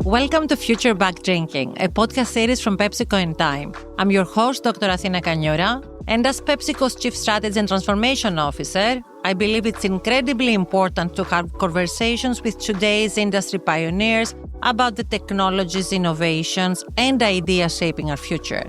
Welcome to Future Back Drinking, a podcast series from PepsiCo in Time. I'm your host, Dr. Athina Kanioura, and as PepsiCo's Chief Strategy and Transformation Officer, I believe it's incredibly important to have conversations with today's industry pioneers about the technologies, innovations, and ideas shaping our future.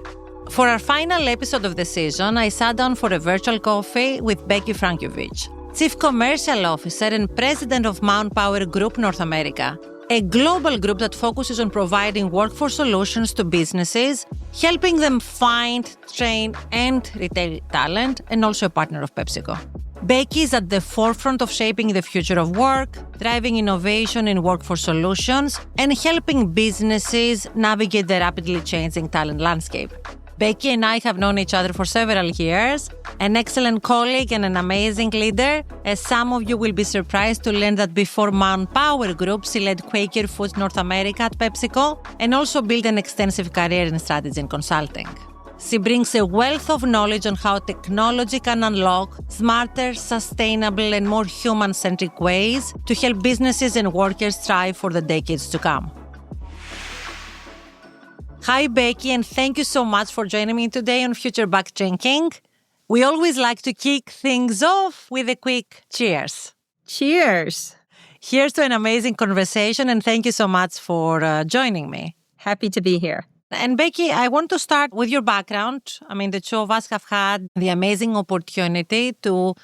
For our final episode of the season, I sat down for a virtual coffee with Becky Frankiewicz, Chief Commercial Officer and President of ManpowerGroup North America, a global group that focuses on providing workforce solutions to businesses, helping them find, train, and retain talent, and also a partner of PepsiCo. Becky is at the forefront of shaping the future of work, driving innovation in workforce solutions, and helping businesses navigate the rapidly changing talent landscape. Becky and I have known each other for several years, an excellent colleague and an amazing leader, as some of you will be surprised to learn that before ManpowerGroup, she led Quaker Foods North America at PepsiCo and also built an extensive career in strategy and consulting. She brings a wealth of knowledge on how technology can unlock smarter, sustainable, and more human-centric ways to help businesses and workers thrive for the decades to come. Hi, Becky, and thank you so much for joining me today on Future Back Drinking. We always like to kick things off with a quick cheers. Cheers. Here's to an amazing conversation, and thank you so much for joining me. Happy to be here. And Becky, I want to start with your background. I mean, the two of us have had the amazing opportunity to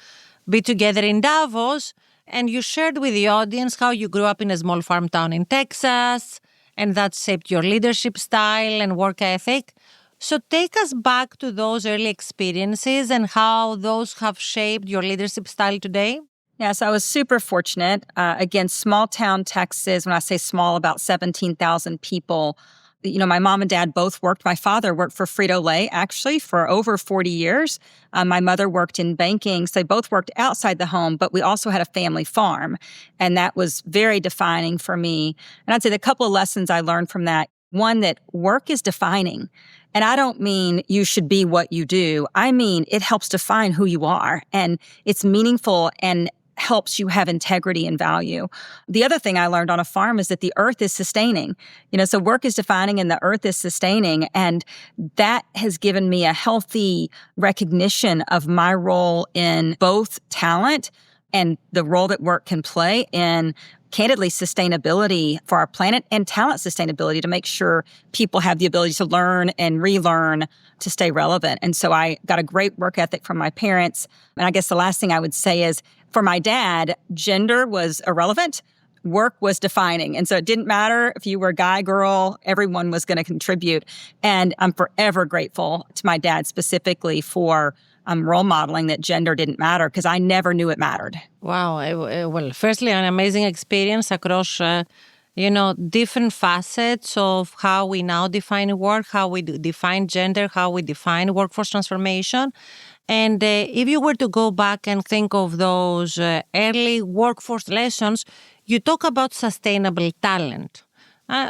be together in Davos, and you shared with the audience how you grew up in a small farm town in Texas, and that shaped your leadership style and work ethic. So take us back to those early experiences and how those have shaped your leadership style today. Yes, I was super fortunate. Again, small town Texas, when I say small, about 17,000 people. You know, my mom and dad both worked. My father worked for Frito-Lay, actually, for over 40 years. My mother worked in banking, so they both worked outside the home, but we also had a family farm, and that was very defining for me. And I'd say the couple of lessons I learned from that, one, that work is defining. And I don't mean you should be what you do. I mean, it helps define who you are, and it's meaningful and helps you have integrity and value. The other thing I learned on a farm is that the earth is sustaining. You know, so work is defining and the earth is sustaining. And that has given me a healthy recognition of my role in both talent and the role that work can play in, candidly, sustainability for our planet and talent sustainability to make sure people have the ability to learn and relearn to stay relevant. And so I got a great work ethic from my parents. And I guess the last thing I would say is, for my dad, gender was irrelevant. Work was defining. And so it didn't matter if you were guy, girl, everyone was going to contribute. And I'm forever grateful to my dad specifically for role modeling that gender didn't matter, because I never knew it mattered. Wow. Well, firstly, an amazing experience across, different facets of how we now define work, how we define gender, how we define workforce transformation. And if you were to go back and think of those early workforce lessons, you talk about sustainable talent.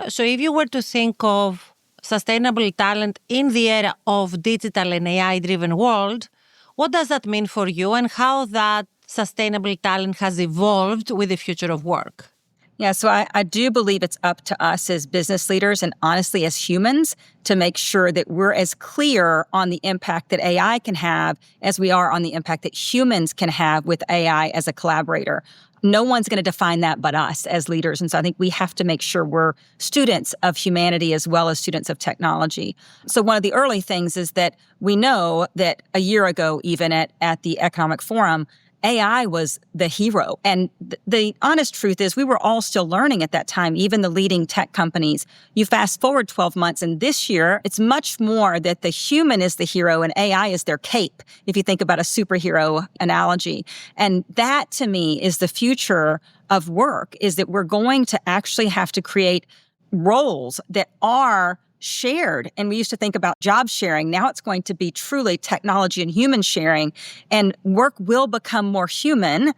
So if you were to think of sustainable talent in the era of digital and AI-driven world, what does that mean for you and how that sustainable talent has evolved with the future of work? Yeah, so I do believe it's up to us as business leaders and honestly as humans to make sure that we're as clear on the impact that AI can have as we are on the impact that humans can have with AI as a collaborator. No one's going to define that but us as leaders. And so I think we have to make sure we're students of humanity as well as students of technology. So one of the early things is that we know that a year ago, even at the Economic Forum, AI was the hero. And the honest truth is we were all still learning at that time, even the leading tech companies. You fast forward 12 months, and this year, it's much more that the human is the hero and AI is their cape, if you think about a superhero analogy. And that, to me, is the future of work, is that we're going to actually have to create roles that are shared. And we used to think about job sharing. Now it's going to be truly technology and human sharing. And work will become more human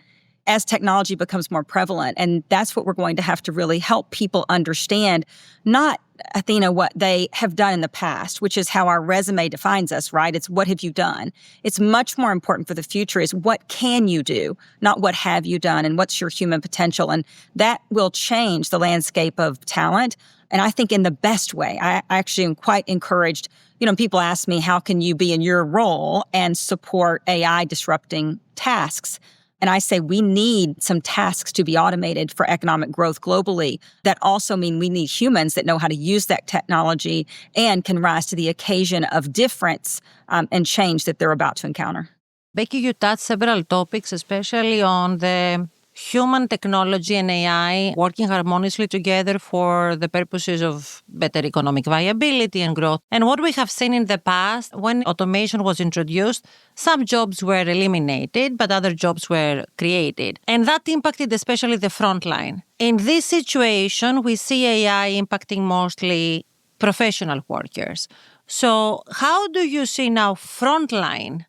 as technology becomes more prevalent. And that's what we're going to have to really help people understand, not, Athina, what they have done in the past, which is how our resume defines us, right? It's what have you done? It's much more important for the future is what can you do, not what have you done and what's your human potential. And that will change the landscape of talent. And I think in the best way. I actually am quite encouraged. People ask me, how can you be in your role and support AI disrupting tasks? And I say we need some tasks to be automated for economic growth globally. That also mean we need humans that know how to use that technology and can rise to the occasion of difference and change that they're about to encounter. Becky, you touched several topics, especially on the human technology and AI working harmoniously together for the purposes of better economic viability and growth. And what we have seen in the past, when automation was introduced, some jobs were eliminated, but other jobs were created. And that impacted especially the front line. In this situation, we see AI impacting mostly professional workers. So how do you see now frontline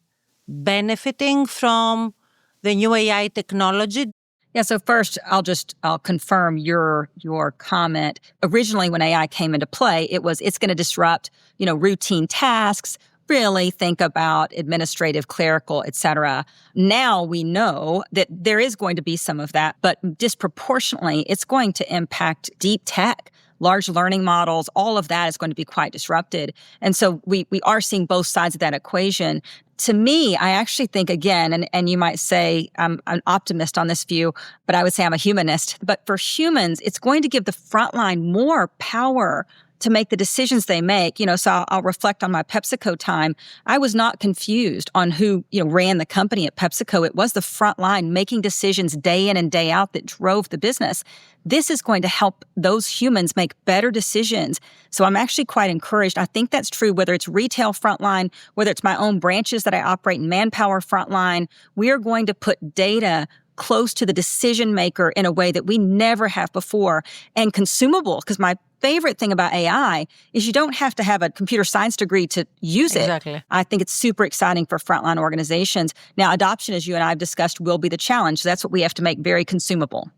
benefiting from the new AI technology? Yeah, so first, I'll confirm your comment. Originally, when AI came into play, it's going to disrupt, routine tasks, really think about administrative, clerical, et cetera. Now we know that there is going to be some of that, but disproportionately, it's going to impact deep tech. Large learning models, all of that is going to be quite disrupted. And so we are seeing both sides of that equation. To me, I actually think, again, and you might say I'm an optimist on this view, but I would say I'm a humanist. But for humans, it's going to give the frontline more power to make the decisions they make. So I'll reflect on my PepsiCo time. I was not confused on who, ran the company at PepsiCo. It was the frontline making decisions day in and day out that drove the business. This is going to help those humans make better decisions. So I'm actually quite encouraged. I think that's true, whether it's retail frontline, whether it's my own branches that I operate in Manpower frontline. We are going to put data close to the decision maker in a way that we never have before, and consumable, because my favorite thing about AI is you don't have to have a computer science degree to use it. Exactly. I think it's super exciting for frontline organizations. Now, adoption, as you and I have discussed, will be the challenge. That's what we have to make very consumable.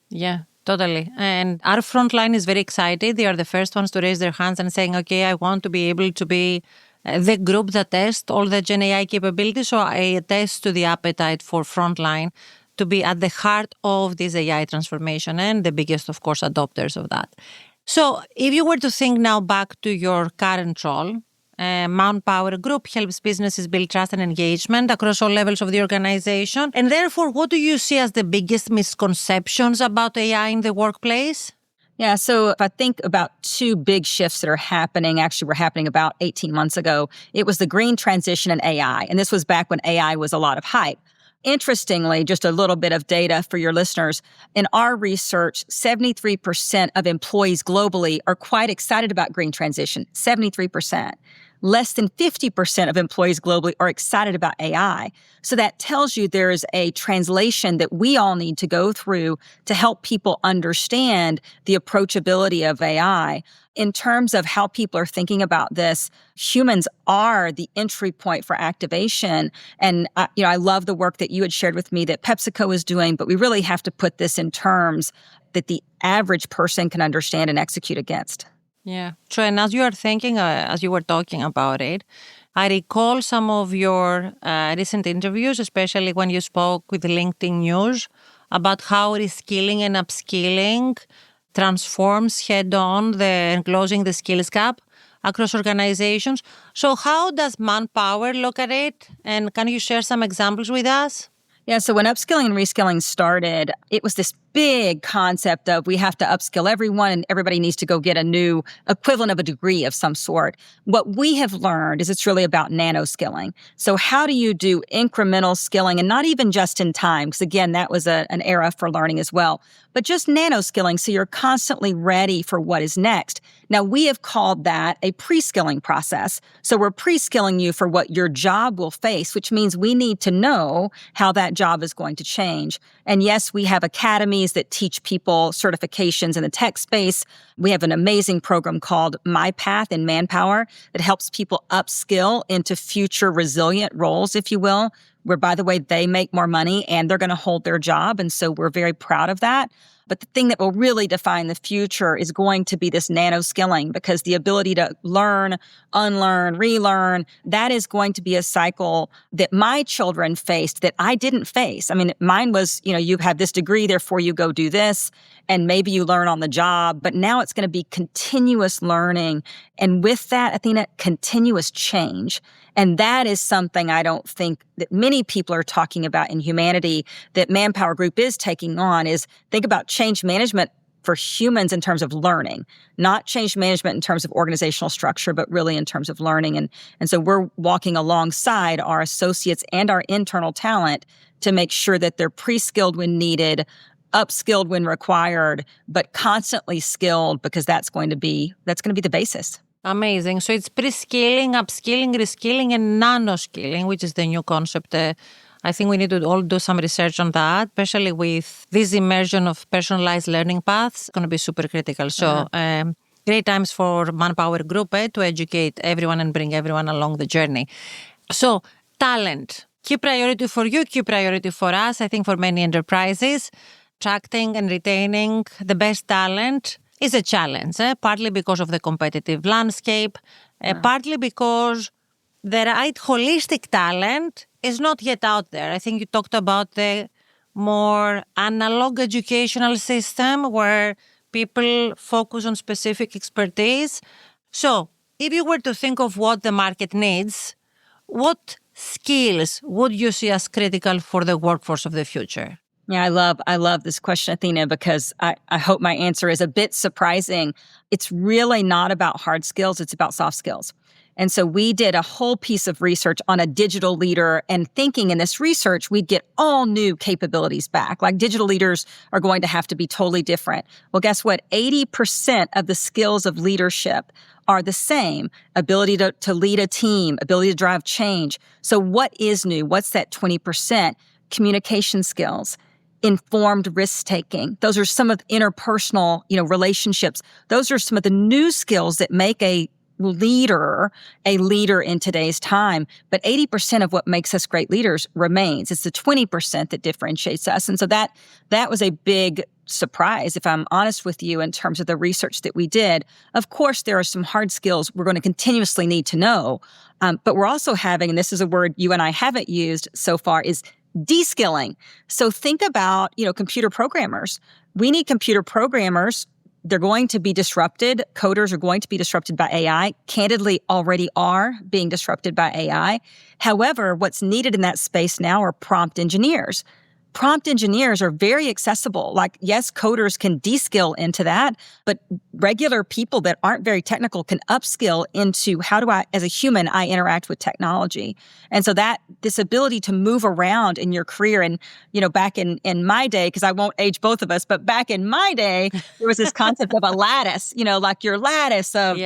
Yeah, totally. And our frontline is very excited. They are the first ones to raise their hands and saying, okay, I want to be able to be the group that tests all the Gen AI capabilities. So I attest to the appetite for frontline to be at the heart of this AI transformation and the biggest, of course, adopters of that. So if you were to think now back to your current role, ManpowerGroup helps businesses build trust and engagement across all levels of the organization. And therefore, what do you see as the biggest misconceptions about AI in the workplace? Yeah, so if I think about two big shifts that are happening, actually were happening about 18 months ago, it was the green transition and AI. And this was back when AI was a lot of hype. Interestingly, just a little bit of data for your listeners. In our research, 73% of employees globally are quite excited about green transition, 73%. Less than 50% of employees globally are excited about AI. So that tells you there is a translation that we all need to go through to help people understand the approachability of AI. In terms of how people are thinking about this, humans are the entry point for activation. And I love the work that you had shared with me that PepsiCo is doing, but we really have to put this in terms that the average person can understand and execute against. Yeah, true. And as you are thinking, as you were talking about it, I recall some of your recent interviews, especially when you spoke with LinkedIn News about how reskilling and upskilling transforms head-on and closing the skills gap across organizations. So how does Manpower look at it? And can you share some examples with us? Yeah, so when upskilling and reskilling started, it was this big concept of we have to upskill everyone and everybody needs to go get a new equivalent of a degree of some sort. What we have learned is it's really about nano-skilling. So how do you do incremental skilling, and not even just in time, because again, that was an era for learning as well, but just nano-skilling so you're constantly ready for what is next. Now, we have called that a pre-skilling process. So we're pre-skilling you for what your job will face, which means we need to know how that job is going to change. And yes, we have academies that teach people certifications in the tech space. We have an amazing program called My Path in Manpower that helps people upskill into future resilient roles, if you will. where, by the way, they make more money and they're going to hold their job. And so we're very proud of that. But the thing that will really define the future is going to be this nano skilling, because the ability to learn, unlearn, relearn, that is going to be a cycle that my children faced that I didn't face. I mean, mine was, you have this degree, therefore you go do this, and maybe you learn on the job. But now it's going to be continuous learning. And with that, Athina, continuous change. And that is something I don't think that many people are talking about in humanity that ManpowerGroup is taking on, is think about change management for humans in terms of learning, not change management in terms of organizational structure, but really in terms of learning. And so we're walking alongside our associates and our internal talent to make sure that they're pre-skilled when needed, upskilled when required, but constantly skilled, because that's going to be the basis. Amazing. So it's pre-skilling, upskilling, reskilling, and nano-skilling, which is the new concept. I think we need to all do some research on that, especially with this immersion of personalized learning paths. It's going to be super critical. So great times for ManpowerGroup to educate everyone and bring everyone along the journey. So talent, key priority for you, key priority for us, I think for many enterprises. Attracting and retaining the best talent is a challenge, partly because of the competitive landscape, partly because the right holistic talent is not yet out there. I think you talked about the more analog educational system where people focus on specific expertise. So if you were to think of what the market needs, what skills would you see as critical for the workforce of the future? Yeah, I love this question, Athina, because I hope my answer is a bit surprising. It's really not about hard skills, it's about soft skills. And so we did a whole piece of research on a digital leader, and thinking in this research, we'd get all new capabilities back. Like digital leaders are going to have to be totally different. Well, guess what? 80% of the skills of leadership are the same. Ability to lead a team, ability to drive change. So what is new? What's that 20%? Communication skills, informed risk-taking. Those are some of the interpersonal, relationships. Those are some of the new skills that make a leader in today's time. But 80% of what makes us great leaders remains. It's the 20% that differentiates us. And so that was a big surprise, if I'm honest with you, in terms of the research that we did. Of course, there are some hard skills we're going to continuously need to know. But we're also having, and this is a word you and I haven't used so far, is de-skilling. So think about, computer programmers. We need computer programmers. They're going to be disrupted. Coders are going to be disrupted by AI. Candidly, already are being disrupted by AI. However, what's needed in that space now are prompt engineers. Prompt engineers are very accessible. Like, yes, coders can de-skill into that, but regular people that aren't very technical can upskill into how do I, as a human, I interact with technology. And so that this ability to move around in your career, and, back in my day, because I won't age both of us, but back in my day, there was this concept of a lattice, like your lattice of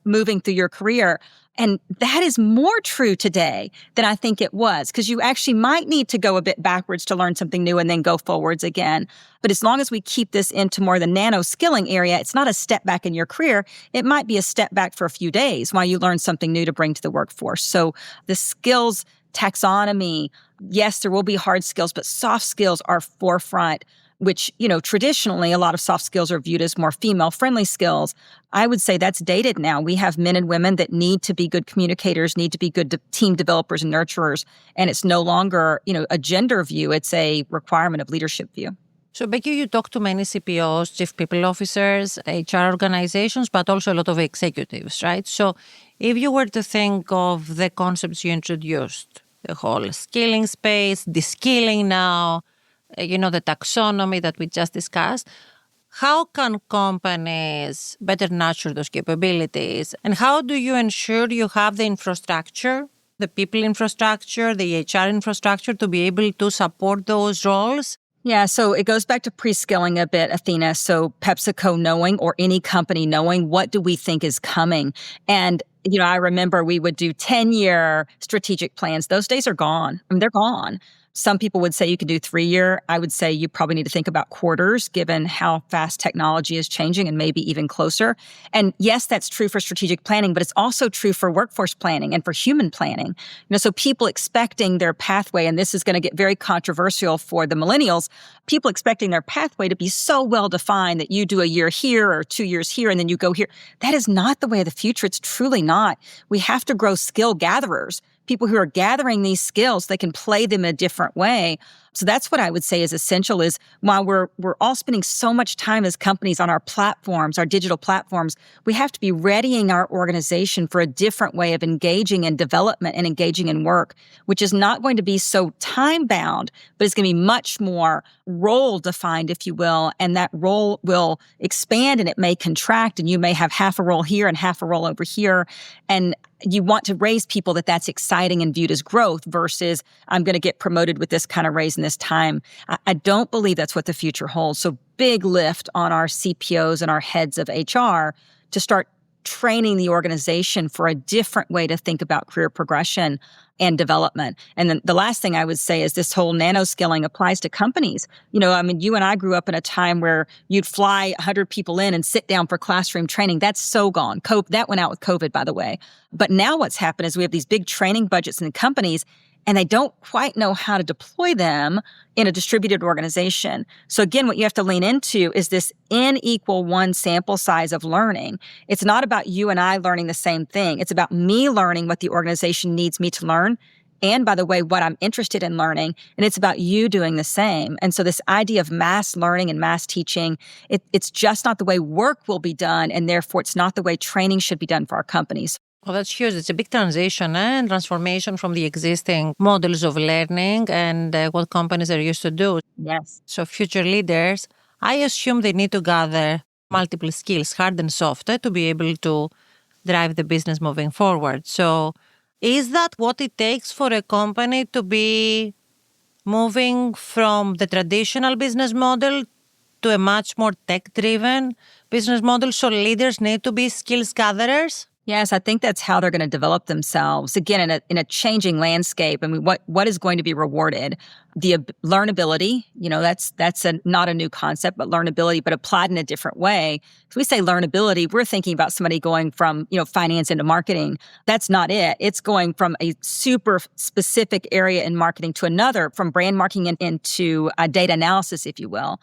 moving through your career. And that is more true today than I think it was, because you actually might need to go a bit backwards to learn something new and then go forwards again. But as long as we keep this into more the nano skilling area, it's not a step back in your career. It might be a step back for a few days while you learn something new to bring to the workforce. So the skills taxonomy, yes, there will be hard skills, but soft skills are forefront, which, traditionally a lot of soft skills are viewed as more female-friendly skills. I would say that's dated now. We have men and women that need to be good communicators, need to be good team developers and nurturers, and it's no longer, a gender view. It's a requirement of leadership view. So, Becky, you talk to many CPOs, chief people officers, HR organizations, but also a lot of executives, right? So if you were to think of the concepts you introduced, the whole skilling space, de-skilling now, the taxonomy that we just discussed, how can companies better nurture those capabilities? And how do you ensure you have the infrastructure, the people infrastructure, the HR infrastructure to be able to support those roles? Yeah, so it goes back to pre-skilling a bit, Athina. So PepsiCo knowing, or any company knowing, what do we think is coming? And, I remember we would do 10-year strategic plans. Those days are gone. They're gone. Some people would say you could do 3-year. I would say you probably need to think about quarters, given how fast technology is changing and maybe even closer. And yes, that's true for strategic planning, but it's also true for workforce planning and for human planning. So people expecting their pathway, and this is going to get very controversial for the millennials, people expecting their pathway to be so well defined that you do a year here or 2 years here and then you go here. That is not the way of the future. It's truly not. We have to grow skill gatherers, people who are gathering these skills, they can play them a different way. So that's what I would say is essential, is while we're all spending so much time as companies on our platforms, our digital platforms, we have to be readying our organization for a different way of engaging in development and engaging in work, which is not going to be so time-bound, but it's going to be much more role-defined, if you will, and that role will expand and it may contract, and you may have half a role here and half a role over here, and you want to raise people that that's exciting and viewed as growth versus I'm going to get promoted with this kind of raise in this time. I don't believe that's what the future holds. So big lift on our CPOs and our heads of HR to start training the organization for a different way to think about career progression and development. And then the last thing I would say is this whole nano-skilling applies to companies. You and I grew up in a time where you'd fly 100 people in and sit down for classroom training. That's so gone. That went out with COVID, by the way. But now what's happened is we have these big training budgets in companies, and they don't quite know how to deploy them in a distributed organization. So again, what you have to lean into is this N=1 sample size of learning. It's not about you and I learning the same thing. It's about me learning what the organization needs me to learn. And by the way, what I'm interested in learning. And it's about you doing the same. And so this idea of mass learning and mass teaching, it's just not the way work will be done. And therefore, it's not the way training should be done for our companies. Well, that's huge. It's a big transition and transformation from the existing models of learning and what companies are used to do. Yes. So future leaders, I assume they need to gather multiple skills, hard and soft, to be able to drive the business moving forward. So is that what it takes for a company to be moving from the traditional business model to a much more tech-driven business model? So leaders need to be skills gatherers? Yes, I think that's how they're going to develop themselves. Again, in a changing landscape, I mean, what is going to be rewarded? The learnability, that's not a new concept, but learnability, but applied in a different way. If we say learnability, we're thinking about somebody going from, finance into marketing. That's not it. It's going from a super specific area in marketing to another, from brand marketing into data analysis, if you will.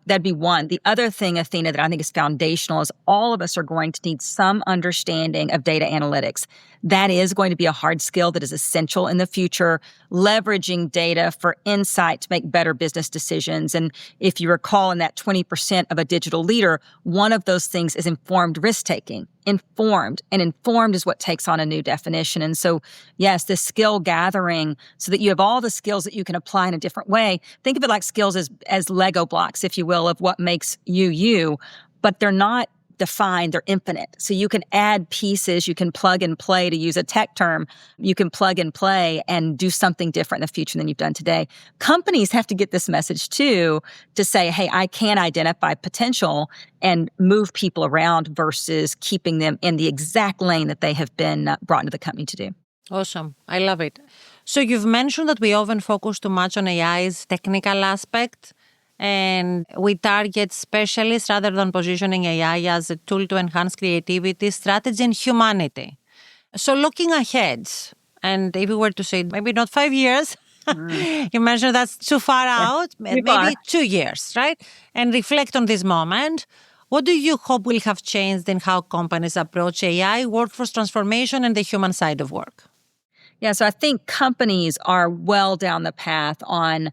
That'd be one. The other thing, Athina, that I think is foundational is all of us are going to need some understanding of data analytics. That is going to be a hard skill that is essential in the future, leveraging data for insight to make better business decisions. And if you recall, in that 20% of a digital leader, one of those things is informed risk-taking. Informed is what takes on a new definition. And so, yes, this skill gathering so that you have all the skills that you can apply in a different way. Think of it like skills as Lego blocks, if you will, of what makes you, but they're not defined, they're infinite. So you can add pieces, you can plug and play, to use a tech term, you can plug and play and do something different in the future than you've done today. Companies have to get this message too, to say, hey, I can identify potential and move people around versus keeping them in the exact lane that they have been brought into the company to do. Awesome. I love it. So you've mentioned that we often focus too much on AI's technical aspect, and we target specialists rather than positioning AI as a tool to enhance creativity, strategy, and humanity. So looking ahead, and if we were to say maybe not 5 years, you mentioned that's too far out, maybe 2 years, right? And reflect on this moment. What do you hope will have changed in how companies approach AI, workforce transformation, and the human side of work? Yeah, so I think companies are well down the path on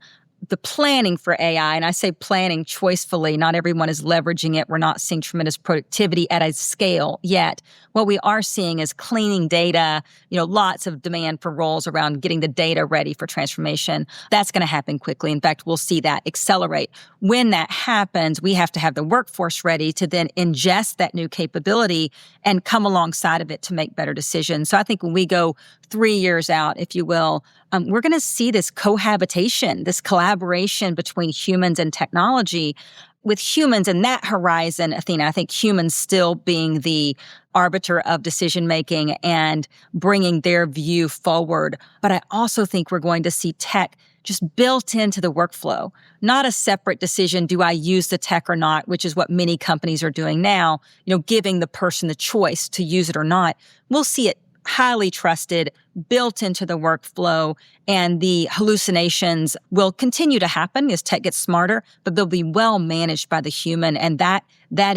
the planning for AI, and I say planning choicefully. Not everyone is leveraging it. We're not seeing tremendous productivity at a scale yet. What we are seeing is cleaning data, lots of demand for roles around getting the data ready for transformation. That's going to happen quickly. In fact, we'll see that accelerate. When that happens, we have to have the workforce ready to then ingest that new capability and come alongside of it to make better decisions. So I think when we go 3 years out, if you will, we're going to see this cohabitation, this collaboration between humans and technology. With humans in that horizon, Athina, I think humans still being the arbiter of decision-making and bringing their view forward. But I also think we're going to see tech just built into the workflow, not a separate decision, do I use the tech or not, which is what many companies are doing now, giving the person the choice to use it or not. We'll see it highly trusted, built into the workflow, and the hallucinations will continue to happen as tech gets smarter, but they'll be well managed by the human. And that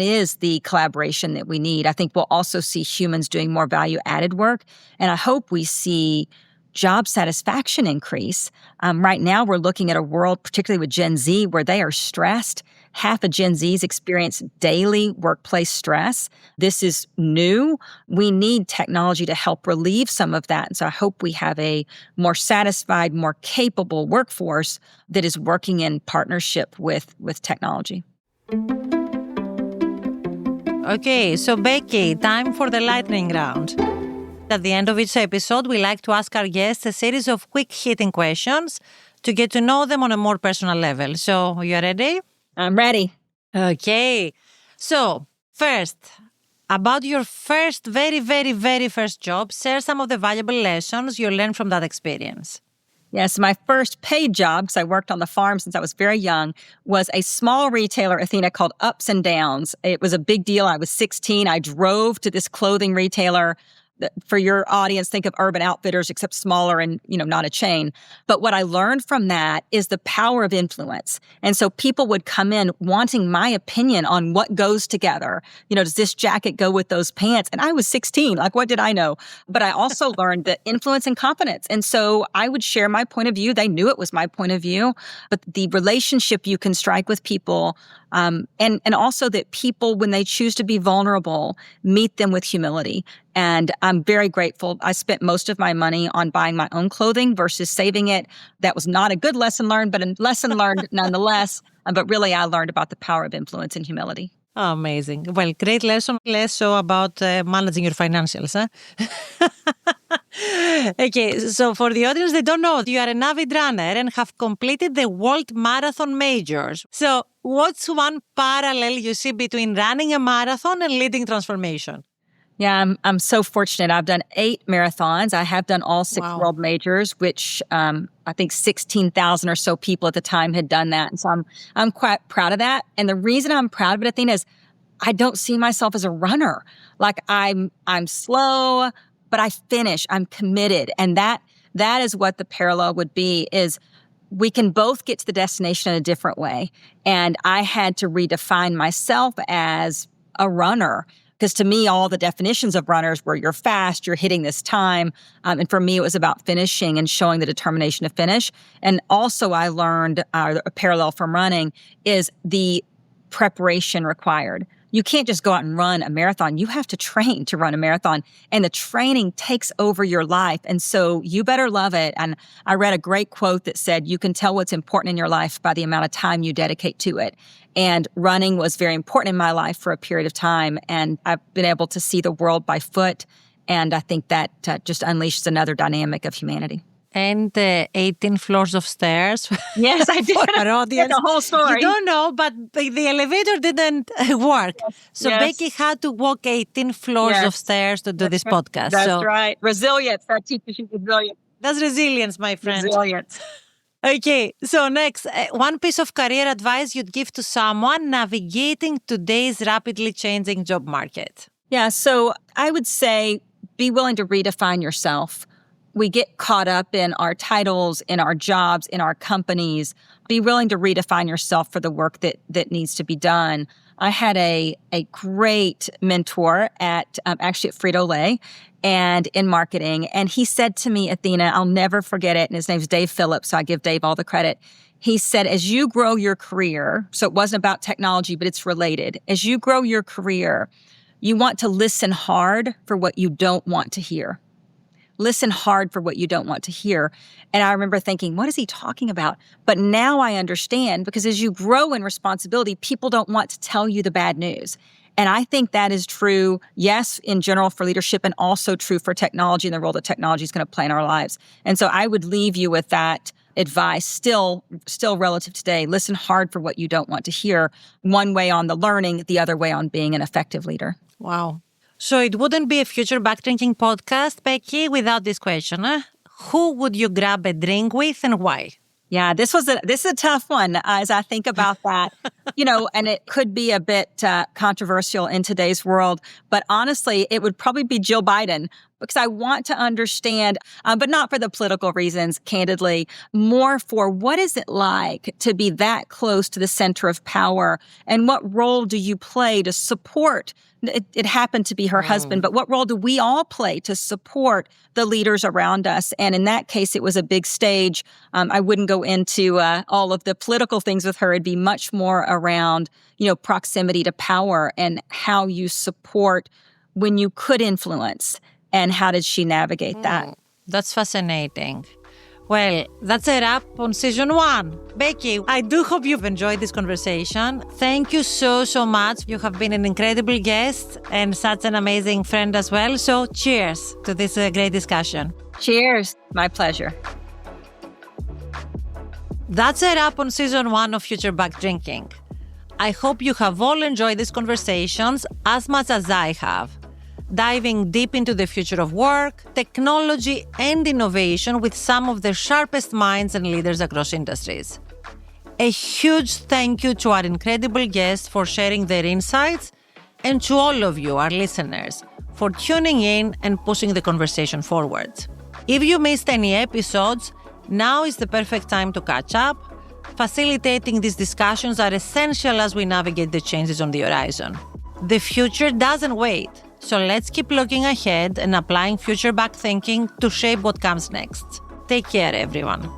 is the collaboration that we need. I think we'll also see humans doing more value-added work. And I hope we see job satisfaction increase. Right now, we're looking at a world, particularly with Gen Z, where they are stressed. Half of Gen Zs experience daily workplace stress. This is new. We need technology to help relieve some of that. And so I hope we have a more satisfied, more capable workforce that is working in partnership with technology. Okay, so Becky, time for the lightning round. At the end of each episode, we like to ask our guests a series of quick-hitting questions to get to know them on a more personal level. So, you ready? I'm ready. Okay. So, first, about your first, very, very, very first job, share some of the valuable lessons you learned from that experience. Yes, my first paid job, because I worked on the farm since I was very young, was a small retailer, Athina, called Ups and Downs. It was a big deal. I was 16. I drove to this clothing retailer. For your audience, think of Urban Outfitters, except smaller and, not a chain. But what I learned from that is the power of influence. And so people would come in wanting my opinion on what goes together. Does this jacket go with those pants? And I was 16. Like, what did I know? But I also learned that influence and confidence. And so I would share my point of view. They knew it was my point of view. But the relationship you can strike with people, and also that people, when they choose to be vulnerable, meet them with humility. And I'm very grateful. I spent most of my money on buying my own clothing versus saving it. That was not a good lesson learned, but a lesson learned nonetheless. But really, I learned about the power of influence and humility. Oh, amazing. Well, great lesson. Less so about managing your financials, huh? Okay, so for the audience, they don't know, you are an avid runner and have completed the World Marathon Majors. So what's one parallel you see between running a marathon and leading transformation? Yeah, I'm so fortunate. I've done 8 marathons. I have done all 6 world majors, which I think 16,000 or so people at the time had done that. And so I'm quite proud of that. And the reason I'm proud of it, Athina, is I don't see myself as a runner. Like I'm slow, but I finish. I'm committed. And that is what the parallel would be, is we can both get to the destination in a different way. And I had to redefine myself as a runner. Because to me, all the definitions of runners were you're fast, you're hitting this time. And for me, it was about finishing and showing the determination to finish. And also I learned a parallel from running is the preparation required. You can't just go out and run a marathon. You have to train to run a marathon. And the training takes over your life. And so you better love it. And I read a great quote that said, you can tell what's important in your life by the amount of time you dedicate to it. And running was very important in my life for a period of time. And I've been able to see the world by foot. And I think that just unleashes another dynamic of humanity. And 18 floors of stairs. Yes, I did. For our audience. The whole story. You don't know, but the elevator didn't work. Yes. So yes. Becky had to walk 18 floors of stairs to do this podcast. That's right. Resilience. That teaches you resilience. That's resilience, my friend. Resilience. Okay, so next, one piece of career advice you'd give to someone navigating today's rapidly changing job market. Yeah, so I would say be willing to redefine yourself. We get caught up in our titles, in our jobs, in our companies. Be willing to redefine yourself for the work that needs to be done. I had a great mentor at Frito-Lay and in marketing. And he said to me, Athina, I'll never forget it. And his name's Dave Phillips, so I give Dave all the credit. He said, as you grow your career, so it wasn't about technology, but it's related. As you grow your career, you want to listen hard for what you don't want to hear. Listen hard for what you don't want to hear. And I remember thinking, what is he talking about? But now I understand, because as you grow in responsibility, people don't want to tell you the bad news. And I think that is true, yes, in general for leadership, and also true for technology and the role that technology is going to play in our lives. And so I would leave you with that advice, still relative today. Listen hard for what you don't want to hear. One way on the learning, the other way on being an effective leader. Wow. So it wouldn't be a future backdrinking podcast, Becky, without this question. Who would you grab a drink with and why? Yeah, this is a tough one as I think about that, and it could be a bit controversial in today's world. But honestly, it would probably be Jill Biden because I want to understand, but not for the political reasons, candidly, more for what is it like to be that close to the center of power and what role do you play to support. It happened to be her husband, but what role do we all play to support the leaders around us? And in that case, it was a big stage. I wouldn't go into all of the political things with her. It'd be much more around, proximity to power and how you support when you could influence and how did she navigate that? That's fascinating. Well, that's a wrap on season 1. Becky, I do hope you've enjoyed this conversation. Thank you so much. You have been an incredible guest and such an amazing friend as well. So cheers to this great discussion. Cheers. My pleasure. That's a wrap on season 1 of Future Back Drinking. I hope you have all enjoyed these conversations as much as I have. Diving deep into the future of work, technology, and innovation with some of the sharpest minds and leaders across industries. A huge thank you to our incredible guests for sharing their insights, and to all of you, our listeners, for tuning in and pushing the conversation forward. If you missed any episodes, now is the perfect time to catch up. Facilitating these discussions are essential as we navigate the changes on the horizon. The future doesn't wait. So let's keep looking ahead and applying future back thinking to shape what comes next. Take care, everyone.